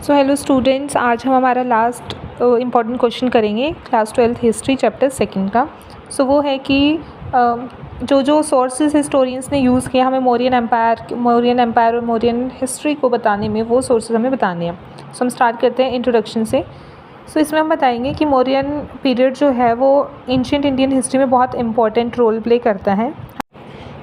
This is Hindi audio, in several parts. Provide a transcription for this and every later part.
सो हेलो स्टूडेंट्स, आज हम हमारा लास्ट इम्पॉर्टेंट क्वेश्चन करेंगे क्लास 12th हिस्ट्री चैप्टर 2 का। सो वो है कि जो सोर्सेज हिस्टोरियंस ने यूज़ किया हमें मौर्यन एम्पायर और मौर्यन हिस्ट्री को बताने में, वो सोर्सेज हमें बताने हैं। सो हम स्टार्ट करते हैं इंट्रोडक्शन से। सो इसमें हम बताएंगे कि मौर्यन पीरियड जो है वो एंशिएंट इंडियन हिस्ट्री में बहुत इंपॉर्टेंट रोल प्ले करता है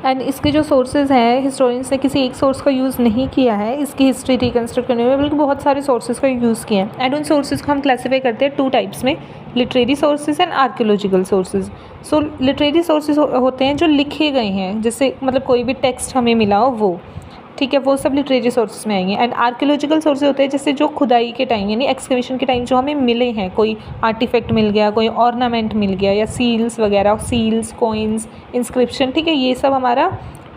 एंड इसके जो सोर्सेज हैं, हिस्टोरियंस ने किसी एक सोर्स का यूज़ नहीं किया है इसकी हिस्ट्री रिकन्स्ट्रक्ट करने में, बल्कि बहुत सारे सोर्सेज का यूज़ किया है। एंड उन सोर्सेज को हम क्लासीफाई करते हैं 2 टाइप्स में, literary sources and archaeological sources. So literary sources होते हैं जो लिखे गए हैं, जैसे मतलब कोई भी टेक्स्ट हमें मिला हो वो, ठीक है, वो सब लिटरेरी सोर्सेज में आएंगे। एंड आर्कियोलॉजिकल सोर्सेज होते हैं जैसे जो खुदाई के टाइम यानी एक्सकवेशन के टाइम जो हमें मिले हैं, कोई आर्टिफैक्ट मिल गया, कोई ऑर्नामेंट मिल गया या सील्स वगैरह, सील्स, कॉइन्स, इंस्क्रिप्शन, ठीक है, ये सब हमारा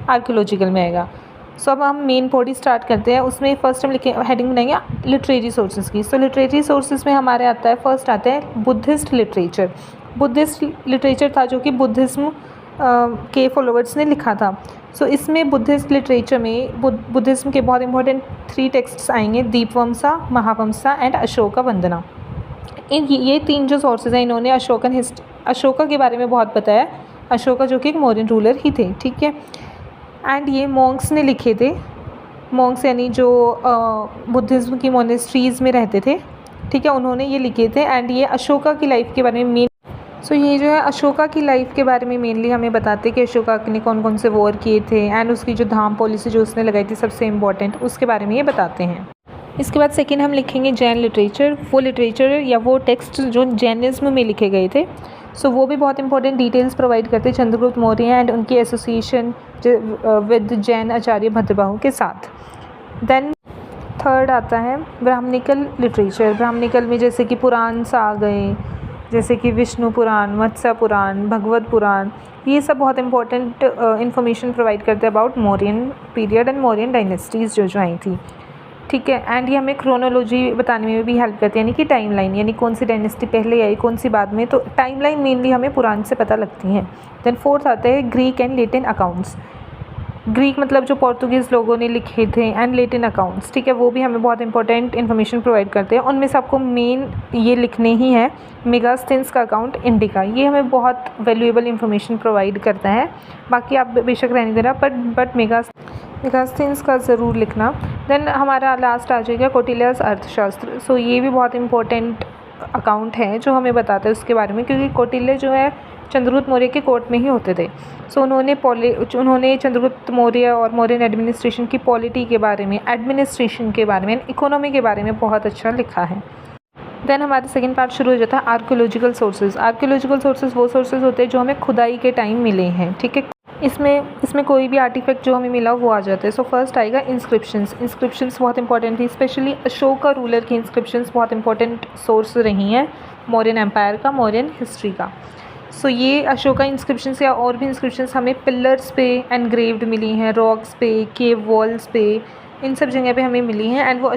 आर्कियोलॉजिकल में आएगा। सो अब हम मेन बॉडी स्टार्ट करते हैं। उसमें फर्स्ट हम लिखे हेडिंग बनाएंगे लिटरेरी सोर्सेज की। सो लिटरेरी सोर्सेज में हमारे आता है, फर्स्ट आता है बुद्धिस्ट लिटरेचर। बुद्धिस्ट लिटरेचर था जो कि बुद्धिज़्म के फॉलोवर्स ने लिखा था। सो इसमें बुद्धिस्ट लिटरेचर में बुद्धिज़्म के बहुत इंपॉर्टेंट 3 टेक्स्ट्स आएंगे, दीपवमसा, महावमसा एंड अशोका वंदना। ये 3 जो सोर्सेज हैं, इन्होंने अशोका के बारे में बहुत बताया। अशोका जो कि एक मौर्यन रूलर ही थे, ठीक है। एंड ये मॉन्क्स ने लिखे थे। मॉन्क्स यानी जो बुद्धिज़्म की मोनेस्ट्रीज़ में रहते थे, ठीक है, उन्होंने ये लिखे थे। एंड ये अशोका की लाइफ के बारे में ये जो है अशोका की लाइफ के बारे में मेनली हमें बताते हैं कि अशोका ने कौन कौन से वॉर किए थे एंड उसकी जो धाम पॉलिसी जो उसने लगाई थी सबसे इम्पॉर्टेंट, उसके बारे में ये बताते हैं। इसके बाद सेकेंड हम लिखेंगे जैन लिटरेचर। वो लिटरेचर या वो टेक्स्ट जो जैनिज़्म में लिखे गए थे, सो वो भी बहुत इंपॉर्टेंट डिटेल्स प्रोवाइड करते हैं चंद्रगुप्त मौर्य एंड उनकी एसोसिएशन विद जैन आचार्य भद्रबाहु के साथ। देन थर्ड आता है ब्राह्मणिकल लिटरेचर। ब्राह्मणिकल में जैसे कि पुराण आ गए, जैसे कि विष्णु पुराण, मत्स्य पुराण, भगवत पुराण, ये सब बहुत इंपॉर्टेंट इन्फॉर्मेशन प्रोवाइड करते हैं about Mauryan period and Mauryan dynasties जो आई थी, ठीक है। एंड ये हमें क्रोनोलॉजी बताने में भी हेल्प करती है, यानी कि टाइमलाइन, यानी कौन सी डायनेस्टी पहले आई, कौन सी बाद में, तो टाइमलाइन मेनली हमें पुराण से पता लगती है। देन फोर्थ आता है Greek and Latin accounts. Greek मतलब जो पोर्तुगीज़ लोगों ने लिखे थे, एंड लेटिन अकाउंट्स, ठीक है, वो भी हमें बहुत इंपॉर्टेंट इन्फॉर्मेशन प्रोवाइड करते हैं। उनमें से आपको मेन ये लिखने ही है मेगास्थेन्स का अकाउंट इंडिका, ये हमें बहुत वैल्यूएबल इन्फॉर्मेशन प्रोवाइड करता है। बाकी आप बेशक रहने देना, बट मेगास्थेन्स का ज़रूर लिखना। देन हमारा लास्ट आ जाएगा कौटिल्यस अर्थशास्त्र। सो ये भी बहुत इंपॉर्टेंट अकाउंट है जो हमें बताता है उसके बारे में, क्योंकि कौटिल्य जो है चंद्रगुप्त मौर्य के कोर्ट में ही होते थे। सो उन्होंने चंद्रगुप्त मौर्य और मौर्यन एडमिनिस्ट्रेशन की पॉलिटी के बारे में, एडमिनिस्ट्रेशन के बारे में, इकोनॉमी के बारे में बहुत अच्छा लिखा है। देन हमारा सेकंड पार्ट शुरू हो जाता है आर्कियोलॉजिकल सोर्सेज। आर्कियोलॉजिकल सोर्सेज वो सोर्सेज होते हैं जो हमें खुदाई के टाइम मिले हैं, ठीक है। इसमें कोई भी आर्टिफैक्ट जो हमें मिला वो आ जाता है। सो फर्स्ट आएगा इंस्क्रिप्शंस बहुत इंपॉर्टेंट थी, स्पेशली अशोका रूलर की इंस्क्रिप्शंस बहुत इंपॉर्टेंट सोर्स रही हैं मौर्यन एम्पायर का, मौर्यन हिस्ट्री का। सो ये अशोका इंस्क्रिप्शंस या और भी इंस्क्रिप्शंस हमें पिलर्स पे एनग्रेव्ड मिली हैं, रॉक्स पे, केव वॉल्स पे, इन सब जगह पे हमें मिली हैं। एंड वो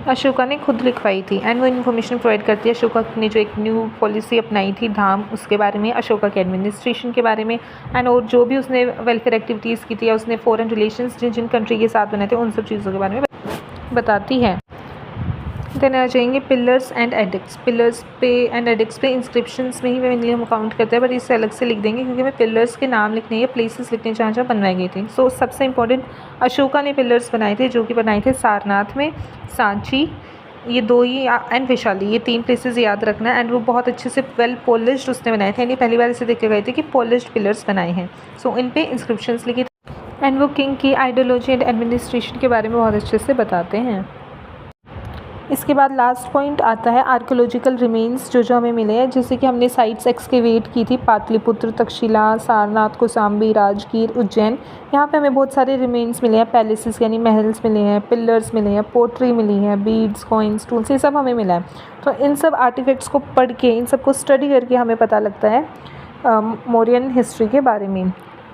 अशोका ने खुद लिखवाई थी। एंड वो इन्फॉर्मेशन प्रोवाइड करती है अशोका ने जो एक न्यू पॉलिसी अपनाई थी धाम, उसके बारे में, अशोका के एडमिनिस्ट्रेशन के बारे में, एंड और जो भी उसने वेलफेयर एक्टिविटीज़ की थी या उसने फॉरेन रिलेशंस जिन कंट्री के साथ बनाए थे उन सब चीज़ों के बारे में बताती है। देन आ जाएंगे पिलर्स एंड एडिक्ट्स। पिलर्स पे एंड एडिक्ट्स पे इंस्क्रिप्शंस में ही मेनली हम काउंट करते हैं, बट इससे अलग से लिख देंगे क्योंकि हमें पिलर्स के नाम लिखने या प्लेसेस लिखने जहाँ जहाँ बनवाए गए थे। सो सबसे इंपॉर्टेंट अशोका ने पिलर्स बनाए थे, जो कि बनाए थे सारनाथ में, सांची, ये 2 ही, एंड वैशाली, ये 3 प्लेसेस याद रखना। एंड वो बहुत अच्छे से वेल पॉलिश्ड उसने बनाए थे, यानी पहली बार इसे देखे गए थे कि पॉलिश्ड पिलर्स बनाए हैं। सो इन पे इंस्क्रिप्शंस लिखे थे। एंड वो किंग की आइडियोलॉजी एंड एडमिनिस्ट्रेशन के बारे में बहुत अच्छे से बताते हैं। इसके बाद लास्ट पॉइंट आता है आर्कियोलॉजिकल रिमेन्स जो हमें मिले हैं, जैसे कि हमने साइट्स एक्सकेवेट की थी, पाटलिपुत्र, तक्षशिला, सारनाथ, कौशाम्बी, राजगीर, उज्जैन, यहाँ पे हमें बहुत सारे रिमेन्स मिले हैं, पैलेसेस यानी महल्स मिले हैं, पिलर्स मिले हैं, पोट्री मिली है, बीड्स, कॉइन्स, टूल्स, ये सब हमें मिला है। तो इन सब आर्टिफैक्ट्स को पढ़ के, इन सब को स्टडी करके हमें पता लगता है मौर्यन हिस्ट्री के बारे में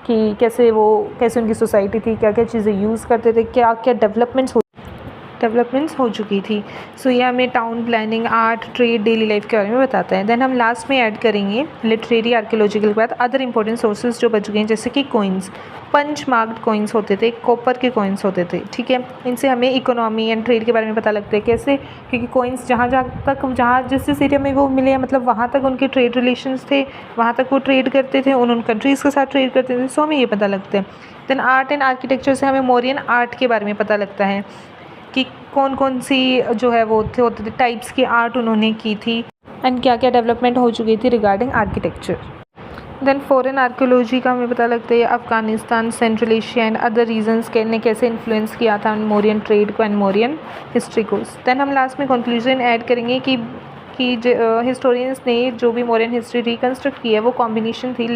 कि कैसे उनकी सोसाइटी थी, क्या क्या चीज़ें यूज़ करते थे, क्या क्या डेवलपमेंट्स डेवलपमेंट्स हो चुकी थी। सो ये हमें town planning, art, trade, daily life के बारे में बताता है। देन हम लास्ट में ऐड करेंगे लिटरेरी आर्कियोलॉजिकल के बाद अदर इंपॉर्टेंट सोर्सेज जो बच गए हैं, जैसे कि कॉइन्स, पंच मार्क्ड कॉइन्स होते थे, कॉपर के कॉइन्स होते थे, ठीक है। इनसे हमें इकोनॉमी एंड ट्रेड के बारे में पता लगता है। कैसे? क्योंकि कॉइन्स जहाँ जिस जिस एरिया में वो मिले, मतलब वहाँ तक उनके ट्रेड रिलेशंस थे, वहाँ तक वो ट्रेड करते थे, उन कंट्रीज़ के साथ ट्रेड करते थे। सो हमें ये पता लगता है। देन आर्ट एंड आर्किटेक्चर से हमें मौर्यन आर्ट के बारे में पता लगता है कि कौन कौन सी जो है वो होते थे टाइप्स की आर्ट उन्होंने की थी एंड क्या क्या डेवलपमेंट हो चुकी थी regarding architecture. Then foreign archaeology का हमें पता लगता है Afghanistan, central Asia and other regions के ने कैसे इन्फ्लुएंस किया था मौर्यन ट्रेड को एंड मौर्यन हिस्ट्री को। देन हम लास्ट में कंक्लूजन ऐड करेंगे कि हिस्टोरियंस ने जो भी मौर्यन हिस्ट्री रिकन्स्ट्रक्ट की है वो कॉम्बिनेशन थी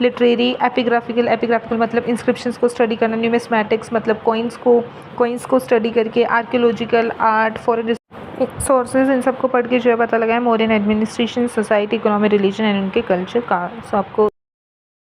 लिटरेरी, एपिग्राफिकल मतलब इंस्क्रिप्शंस को स्टडी करना, न्यूमिस्मैटिक्स मतलब कॉइन्स को स्टडी करके, आर्कियोलॉजिकल, आर्ट, फॉरेन सोर्सेज, इन सबको पढ़ के जो है पता लगा है Mauryan administration, society, economy, religion and उनके कल्चर का। सो आपको